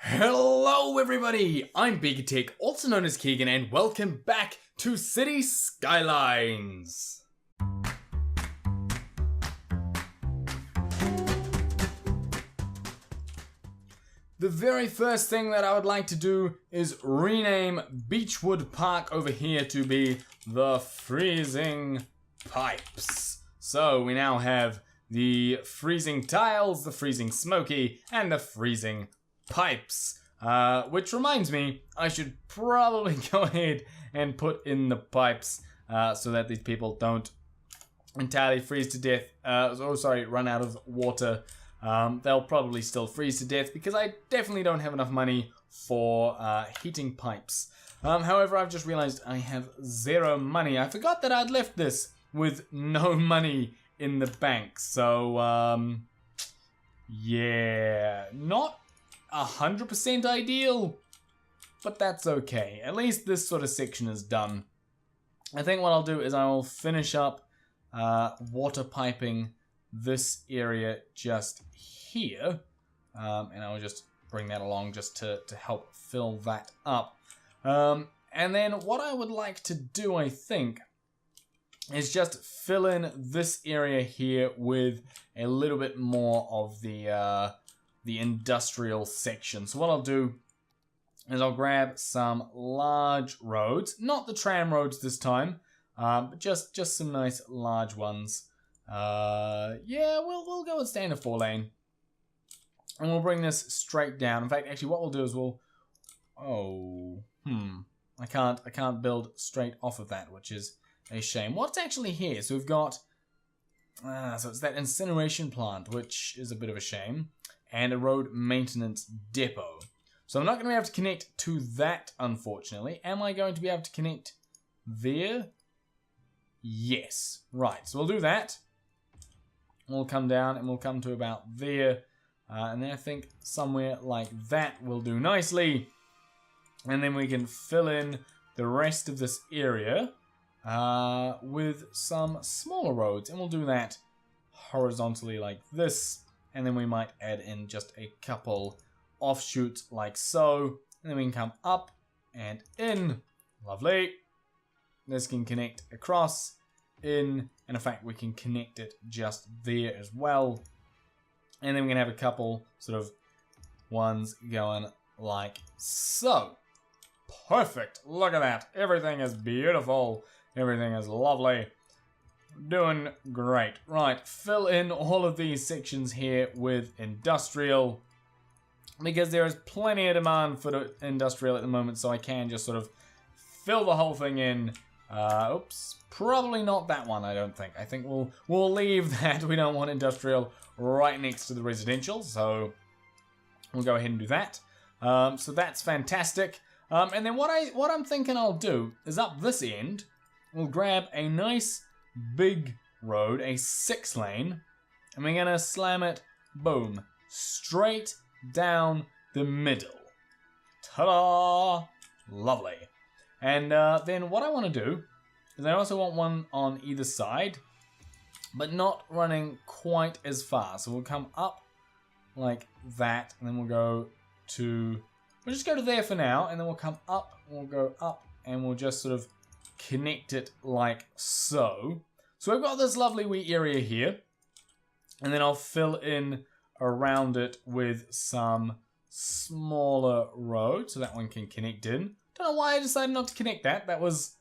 Hello everybody, I'm BeakerTeck, also known as Keegan, and welcome back to Cities Skylines. The very first thing that I would like to do is rename Beechwood Park over here to be the Freezing Pipes. So we now have the Freezing Tiles, the Freezing Smoky, and the Freezing Pipes. Which reminds me, I should probably go ahead and put in the pipes so that these people don't entirely freeze to death. Run out of water. They'll probably still freeze to death because I definitely don't have enough money for heating pipes. However, I've just realized I have zero money. I forgot that I'd left this with no money in the bank. So, yeah, not 100% ideal, but that's okay. At least this sort of section is done. I think what I'll do is I will finish up water piping this area just here, and I'll just bring that along just to help fill that up. And then what I would like to do, I think, is just fill in this area here with a little bit more of the industrial section. So what I'll do is I'll grab some large roads, not the tram roads this time, but just some nice large ones. Yeah, we'll go with standard 4-lane, and we'll bring this straight down. In fact, actually, what we'll do is I can't build straight off of that, which is a shame. What's actually here? So we've got so it's that incineration plant, which is a bit of a shame, and a road maintenance depot. So I'm not going to be able to connect to that, unfortunately. Am I going to be able to connect there? Yes. Right, so we'll do that. We'll come down and we'll come to about there. And then I think somewhere like that will do nicely. And then we can fill in the rest of this area with some smaller roads. And we'll do that horizontally like this. And then we might add in just a couple offshoots like so. And then we can come up and in. Lovely. This can connect across, in, and in fact we can connect it just there as well. And then we can have a couple sort of ones going like so. Perfect. Look at that. Everything is beautiful. Everything is lovely. Doing great. Right, fill in all of these sections here with industrial, because there is plenty of demand for the industrial at the moment, so I can just sort of fill the whole thing in. Oops, probably not that one, I don't think. I think we'll leave that. We don't want industrial right next to the residential, so we'll go ahead and do that. So that's fantastic. And then what I'm thinking I'll do is up this end, we'll grab a nice big road, a 6-lane, and we're gonna slam it, boom, straight down the middle. Ta-da! Lovely. And then what I want to do is I also want one on either side, but not running quite as far. So we'll come up like that, and then we'll just go to there for now, and then we'll come up, we'll go up, and we'll just sort of connect it like so. So we've got this lovely wee area here, and then I'll fill in around it with some smaller roads so that one can connect in. Don't know why I decided not to connect that. That was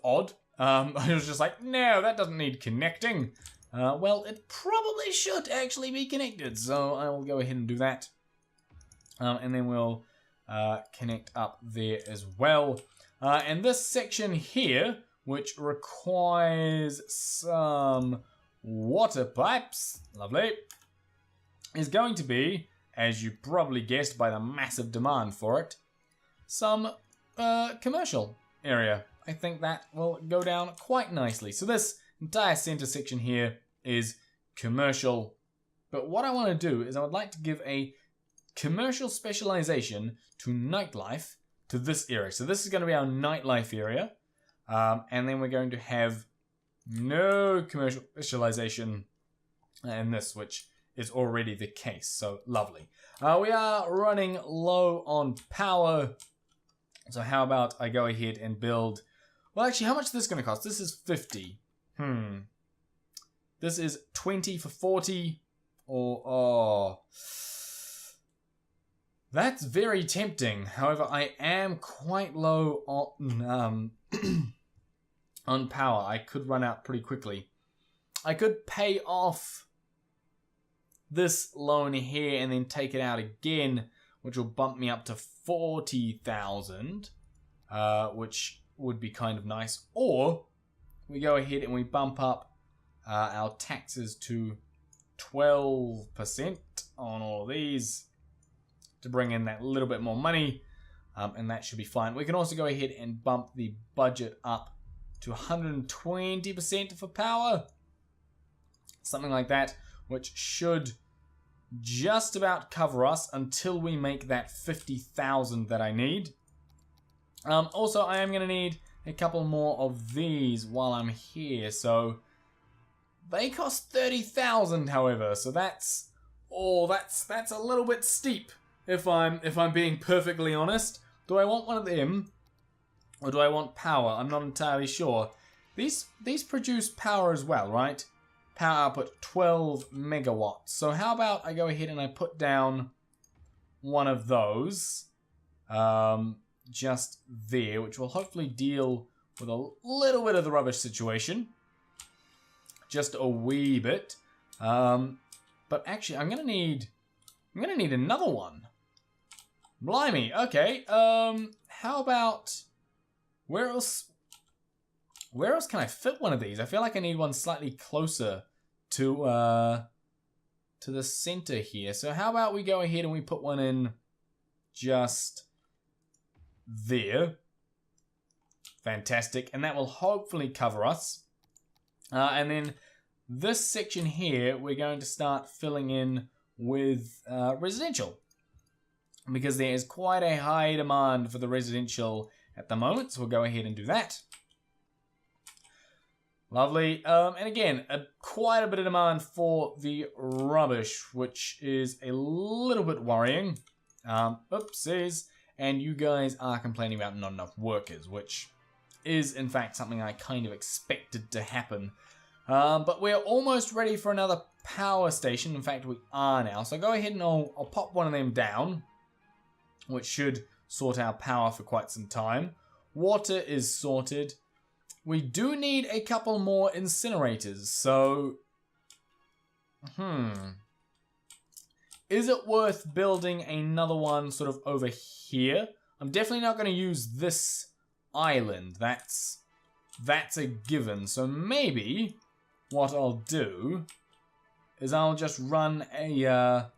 odd. I was just like, no, that doesn't need connecting. Well, it probably should actually be connected, so I will go ahead and do that. And then we'll connect up there as well. And this section here, which requires some water pipes, lovely, is going to be, as you probably guessed by the massive demand for it, some commercial area. I think that will go down quite nicely. So this entire center section here is commercial. But what I want to do is I would like to give a commercial specialization to nightlife to this area. So this is going to be our nightlife area. And then we're going to have no commercial specialization in this, which is already the case. So lovely. We are running low on power. So how about I go ahead and build... Well, actually, how much is this going to cost? This is 50. This is 20 for 40. Oh. That's very tempting. However, I am quite low on on power. I could run out pretty quickly. I could pay off this loan here and then take it out again, which will bump me up to 40,000, which would be kind of nice. Or we go ahead and we bump up our taxes to 12% on all of these to bring in that little bit more money, and that should be fine. We can also go ahead and bump the budget up to 120% for power, something like that, which should just about cover us until we make that 50,000 that I need. Also, I am going to need a couple more of these while I'm here, so they cost 30,000, however, so that's a little bit steep. If I'm being perfectly honest, do I want one of them, or do I want power? I'm not entirely sure. These produce power as well, right? Power output 12 megawatts. So how about I go ahead and I put down one of those, just there, which will hopefully deal with a little bit of the rubbish situation, just a wee bit. But actually, I'm gonna need another one. Blimey, okay, how about, where else can I fit one of these? I feel like I need one slightly closer to the center here. So how about we go ahead and we put one in just there. Fantastic, and that will hopefully cover us. And then this section here, we're going to start filling in with residential, because there is quite a high demand for the residential at the moment, so we'll go ahead and do that. Lovely. And again, quite a bit of demand for the rubbish, which is a little bit worrying. Oopsies. And you guys are complaining about not enough workers, which is in fact something I kind of expected to happen. But we're almost ready for another power station. In fact, we are now. So go ahead and I'll pop one of them down, which should sort our power for quite some time. Water is sorted. We do need a couple more incinerators, so... Is it worth building another one sort of over here? I'm definitely not going to use this island. That's a given. So maybe what I'll do is I'll just run a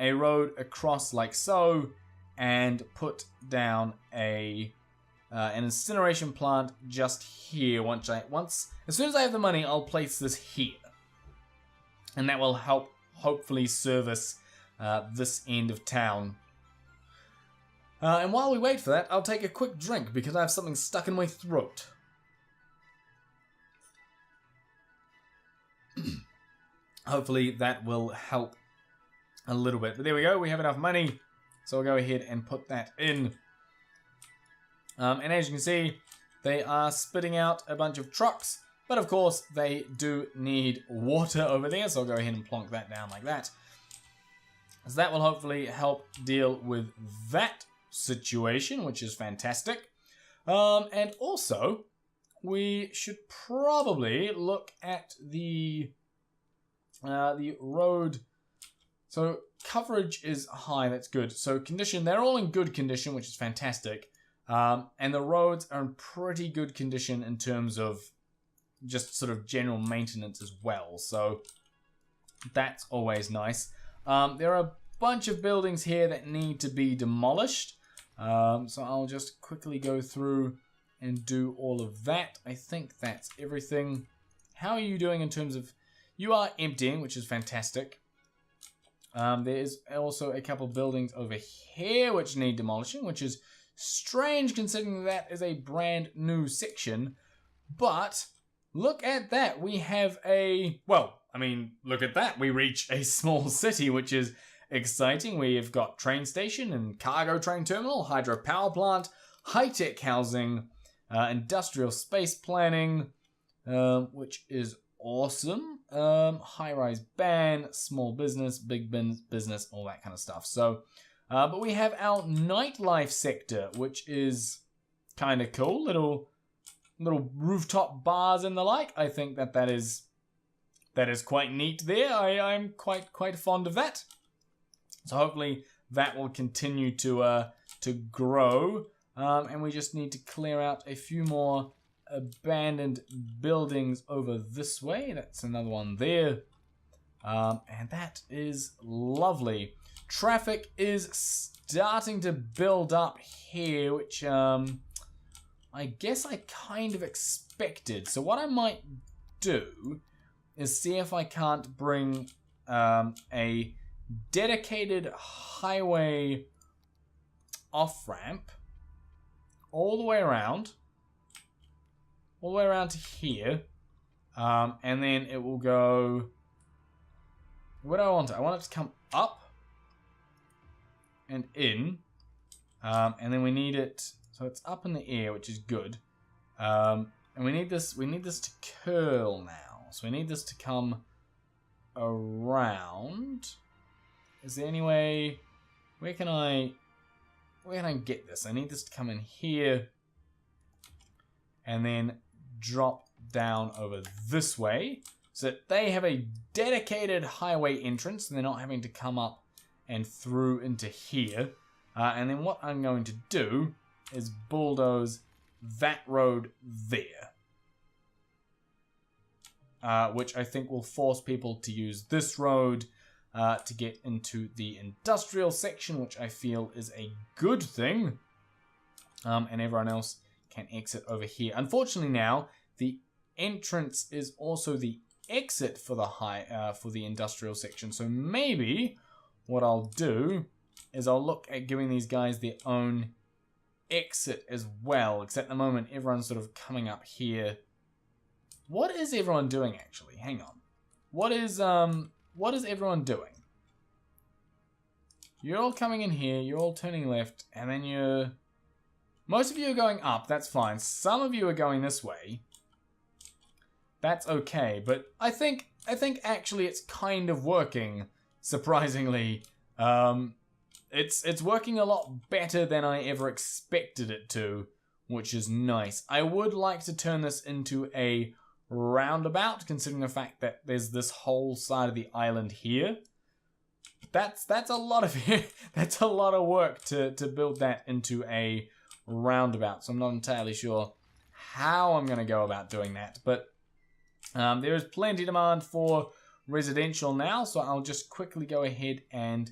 road across like so, and put down an incineration plant just here. As soon as I have the money, I'll place this here, and that will help hopefully service this end of town. And while we wait for that, I'll take a quick drink because I have something stuck in my throat. Hopefully that will help a little bit. But there we go, we have enough money. So I'll go ahead and put that in. And as you can see, they are spitting out a bunch of trucks. But of course, they do need water over there. So I'll go ahead and plonk that down like that. So that will hopefully help deal with that situation, which is fantastic. And also, we should probably look at the road. So coverage is high, that's good. So condition, they're all in good condition, which is fantastic. And the roads are in pretty good condition in terms of just sort of general maintenance as well. So that's always nice. There are a bunch of buildings here that need to be demolished. So I'll just quickly go through and do all of that. I think that's everything. How are you doing in terms of... You are emptying, which is fantastic. There's also a couple buildings over here which need demolishing, which is strange considering that is a brand new section. But look at that. We have a... Well, I mean, look at that. We reach a small city, which is exciting. We've got train station and cargo train terminal, hydropower plant, high-tech housing, industrial space planning, which is awesome. High-rise ban, small business, big business, all that kind of stuff. So, but we have our nightlife sector, which is kind of cool. Little rooftop bars and the like. I think that is quite neat there. I'm quite fond of that. So hopefully that will continue to grow. And we just need to clear out a few more abandoned buildings over this way. That's another one there. And that is lovely. Traffic is starting to build up here, which I guess I kind of expected. So what I might do is see if I can't bring a dedicated highway off-ramp all the way around to here, and then it will go... What do I want it? I want it to come up and in, and then we need it... So it's up in the air, which is good. And we need this to curl now. So we need this to come around. Is there any way... Where can I get this? I need this to come in here. And then drop down over this way. So that they have a dedicated highway entrance. And they're not having to come up and through into here. And then what I'm going to do is bulldoze that road there. Which I think will force people to use this road to get into the industrial section, which I feel is a good thing. And everyone else can exit over here. Unfortunately now, the entrance is also the exit for the industrial section. So maybe what I'll do is I'll look at giving these guys their own exit as well, except at the moment everyone's sort of coming up here. What is everyone doing actually? Hang on. What is everyone doing? You're all coming in here, you're all turning left, and then most of you are going up, that's fine. Some of you are going this way. That's okay, but I think actually it's kind of working, surprisingly. It's working a lot better than I ever expected it to, which is nice. I would like to turn this into a roundabout, considering the fact that there's this whole side of the island here. That's a lot of that's a lot of work to build that into a roundabout. So I'm not entirely sure how I'm going to go about doing that, but there is plenty of demand for residential now, so I'll just quickly go ahead and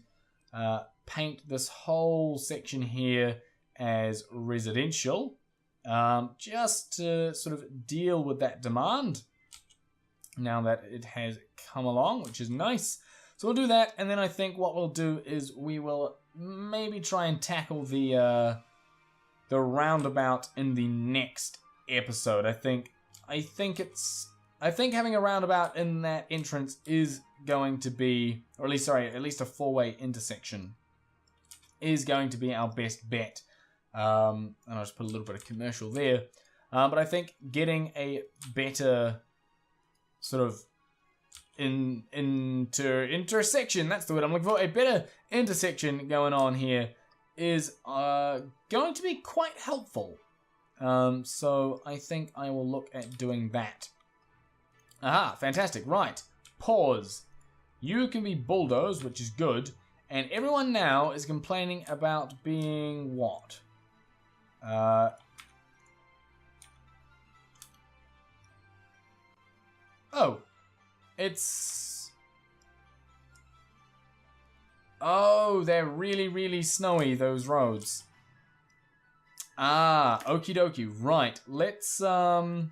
paint this whole section here as residential, just to sort of deal with that demand now that it has come along, which is nice. So we'll do that, and then I think what we'll do is we will maybe try and tackle the roundabout in the next episode. I think having a roundabout in that entrance is going to be, or at least a four-way intersection is going to be our best bet. And I'll just put a little bit of commercial there. But I think getting a better sort of intersection, that's the word I'm looking for, a better intersection going on here is going to be quite helpful. So I think I will look at doing that. Aha, fantastic. Right. Pause. You can be bulldozed, which is good. And everyone now is complaining about being what? Oh. It's... Oh, they're really, really snowy, those roads. Ah, okie dokie. Right. Let's, I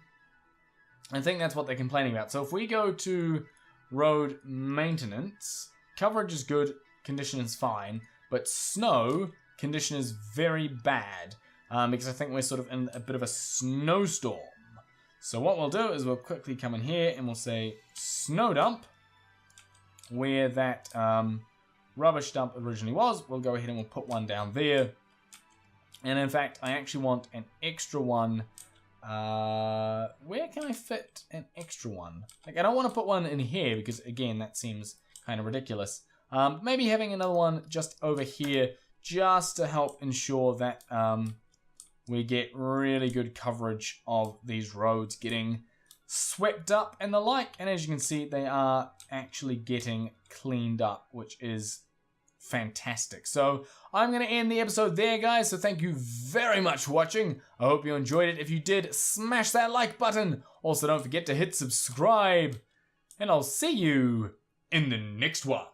think that's what they're complaining about. So if we go to road maintenance, coverage is good, condition is fine, but snow condition is very bad, because I think we're sort of in a bit of a snowstorm. So what we'll do is we'll quickly come in here and we'll say snow dump, where that rubbish dump originally was. We'll go ahead and we'll put one down there. And in fact, I actually want an extra one. Where can I fit an extra one? Like, I don't want to put one in here because, again, that seems kind of ridiculous. Maybe having another one just over here just to help ensure that we get really good coverage of these roads getting swept up and the like. And as you can see, they are actually getting cleaned up, which is fantastic. So I'm going to end the episode there, guys. So thank you very much for watching. I hope you enjoyed it. If you did, smash that like button. Also, don't forget to hit subscribe. And I'll see you in the next one.